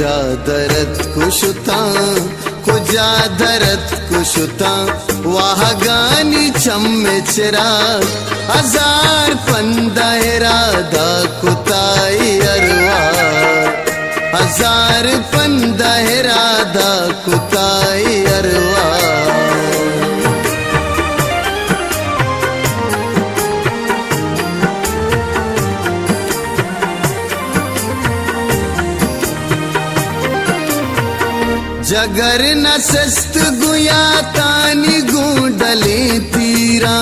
जादरत कुशुता वाह गानी चम्मे चिराग 1000 पंदायरा दा कुताई अरवा 1000 पंदायरा दा कुताई अरवा जगर न सस्त गुया तानी गूंडले तीरा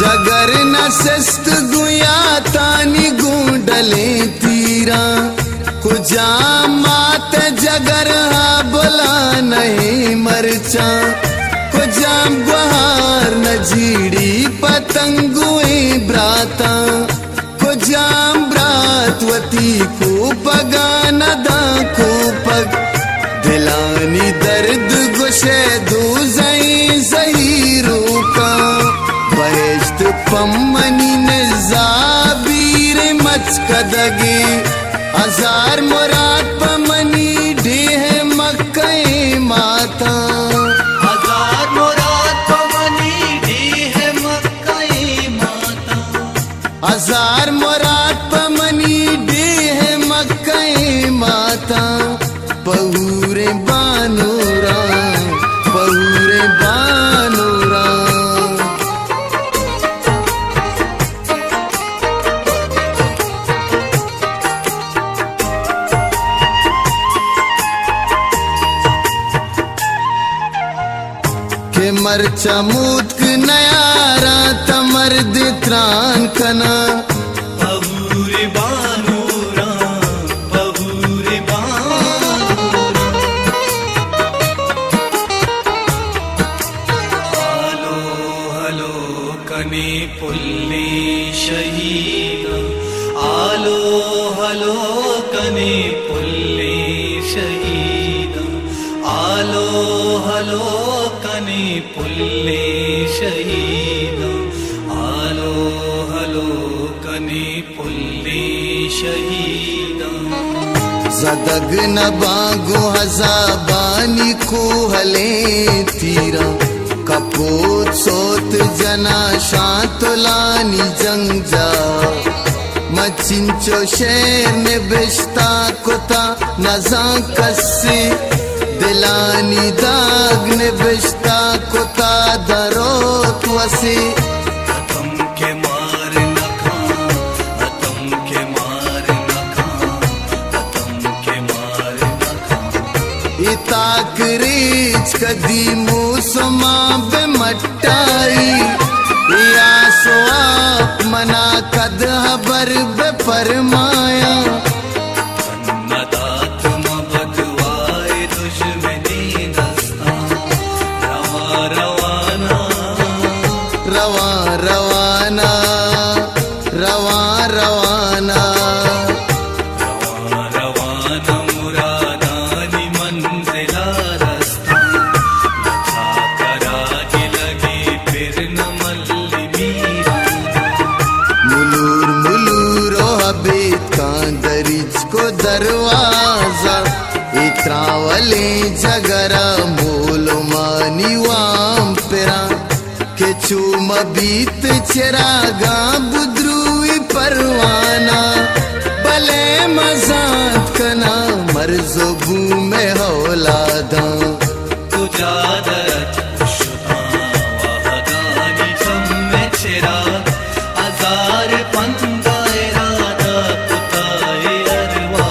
जगर न सस्त गुया तानी गूंडले तीरा कुजा मात जगर हा बोला नहीं मरचा कुजा गुहार न जीड़ी पतंगुए ब्राता जाम ब्रातवती को पगाना दा को पग दिलानी दर्द गुशे दूज़ई ज़हीरों का बहिश्त पम्मनी निज़ाबीर मचकदगे 1000 मुराद पमनी डेह मक्के माता 1000 मुराद पमनी डेह मक्के माता 1000 मुराद पमनी डेह मक्के माता पहुरे बानूरा के मरचा मूत नयारा तमर्द त्रान कना पहुरे बानूरा हालो हलो कने पुल्ले शहीद आलो हलो कने पुल्ले शहीद आलो हलो कने पुल्ले शहीद आलो हलो कने पुल्ले शहीद जदग न बागो हजाबानी को हले तीरा कपोत सोत जना शांतलानी जंगजा मचिंचो शेर ने बिश्ता कुता नजा कस्से दिलानी दाग ने बिश्ता कुता दरोत वसे अतम के मार नखा अतम के मार नखा अतम के मार नखा इताक रीच कदी मूसमा बे मट्टाई या स्वाप मना कद हबर बे फरमाया नदात मबदवाए दुश्मनी दस्ता रवा रवाना रवा रवाना रवा रवाना रवा रवाना मुरादानी मंजिला रास्ता लखा करा के लगे फिर न मल्ली मीरा मुलूर मुलूरो हबीत का दरिज को दरवाजा इत्रावले जगरा मोलो मानी वाम पेरा के चूम बीत चिरागा बुद्रुई परवाना भले मजात कना मर्जबू में हौलादा तुझा दरद खुशदा वहदानी चम्मे चिराग 1000 पंदायरा दा कुताए अरवा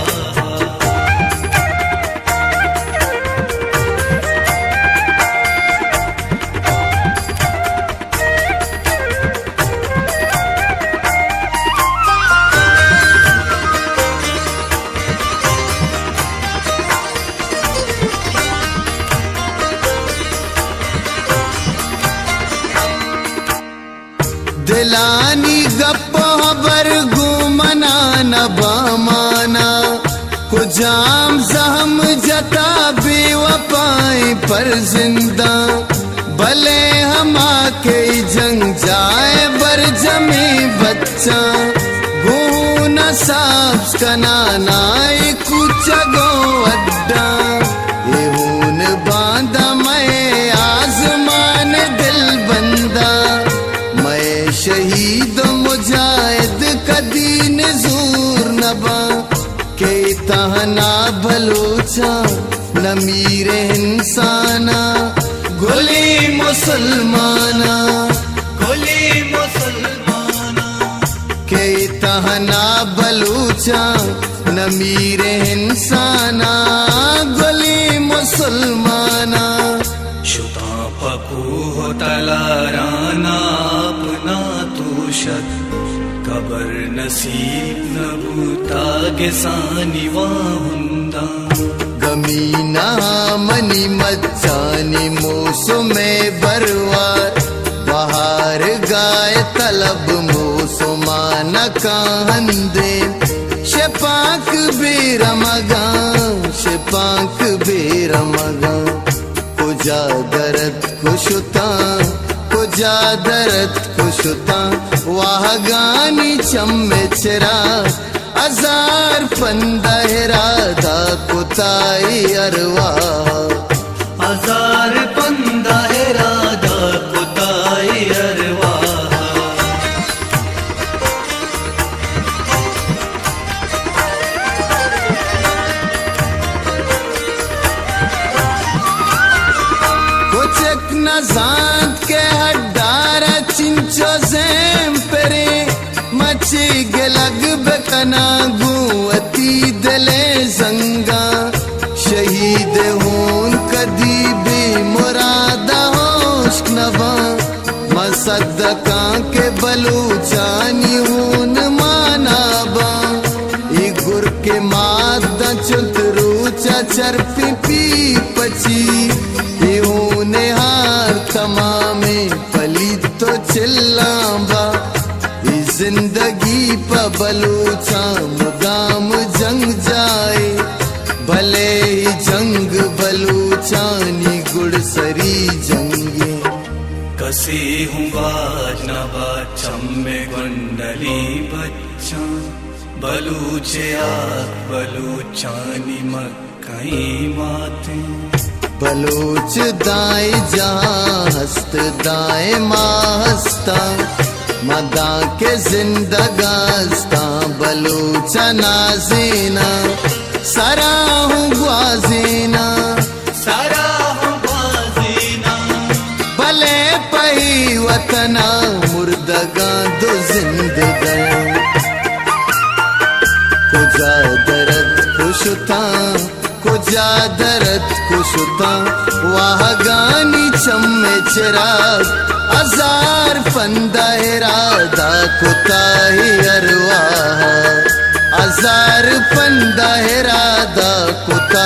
दिलानी गप्पो हबर गुमना नबामाना कुजाम जहम जता बेवफाई पर जिंदा भले हम आके जंग जाए बर जमी बत चा गुना साब्स कनानाई कुछ गो अड्डा ये हून बांधा मैं आसमान दिल बंदा मैं शहीद मुजाहिद कदीन जूर नबा के तहना भलोचा न मीरे इंसाना गुली मुसलमाना गोली मुसलमाना के तहना बलूचा न मीरे इंसाना गुली मुसलमाना शुता पकू तलाराना अपना तूशत कबर नसीब नबूता गिसानी वाहुंदा गमीना मनी मचानी मौसमे बरवार बहार गाय तलब मौसमान कहंदे शपाक बेरमगा शपाक बेरमगा कुजा दरद कुशुता कुजा दरद कुशुता वाह गानी चम्मे चरा हजार पंदहरा दा कुताई अरवा हजार पंदहरा दा कुताई अरवा कुचक न जात के हड्डारा चिंचो सेम परे मची गलग बकना गुवती दले जंगा शहीद होन कदी भी मुरादा होश नवा मसदका के बलूचानी होन मानाबा ई गुर के मादा चुतरूचा चरपी पी पची ई होने हार तमामे पली तो चिल्लाबा जिंदगी पर बलूचा मुदाम जंग जाए भले ही जंग बलूचानी गुड़सरी जंगे कसे हूँ बाज न बच्चम में गुंडली बच्चा बलूचे आग बलूचानी मकई माते बलूच दाए जहाँ हस्त दाए मास्ता मदा के जिंदगास्ता बलूचा नाजीना सारा हूँ ग्वाजीना सारा हूँ बाजीना भले पही वतना मुर्दगा दो जिंदगा कुजा दर्द खुशता कुजा दर्द खुशता वाह गानी चम्मे चिराग हजार पंदहरा दा कुताही अरवा हजार पंदहरा दा कुता